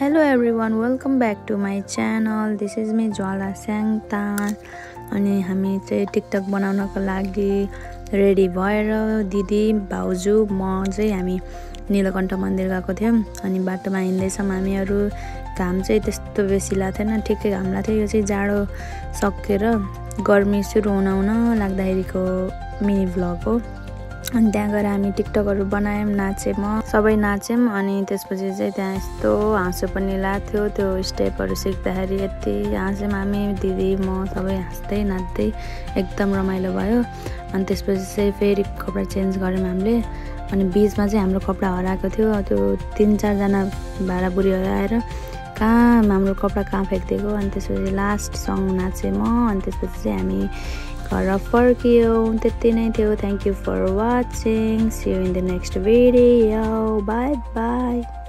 Hello everyone, welcome back to my channel. This is me Jwala Sangtan. अनि हामी चाहिँ TikTok बनाउनको लागि रेडी भएर दिदी भाउजू म चाहिँ हामी नीलकण्ठ मन्दिर गएको थियौं अनि बाटोमा हिँड्दैछौं हामीहरु। घाम चाहिँ त्यस्तो बेसी लाग्थेन, ठिकै घाम लाग्थ्यो। यो चाहिँ जाडो सकेर गर्मी सुरु हुन लाग्दाखेरिको मिनी भ्लग हो। अनि त्यहाँ गएर हामी टिकटकहरु बनायौं, नाचे म सबै नाच्यौं। अनि त्यसपछि चाहिँ त्यहाँ यस्तो हाँसो पनि लाग्थ्यो। त्यो स्टेपहरु सिक्दाखेरि यति हाँस्यौं हामी, दिदी म सबै हाँस्दै नाच्दै एकदम रमाइलो भयो। अनि त्यसपछि चाहिँ फेरि कपडा चेन्ज गर्यौं हामीले। अनि बीचमा चाहिँ हाम्रो कपडा हराएको थियो। त्यो 3-4 जना भाडाबुढीहरु आएर कहाँ हाम्रो कपडा कहाँ फ्याक्दिएको। अनि त्यसपछि लास्ट सङ नाचे म। अनि त्यसपछि चाहिँ हामी घर फर्कियौं। त्यति नै थियो। Thank you for watching. See you in the next video. Bye by.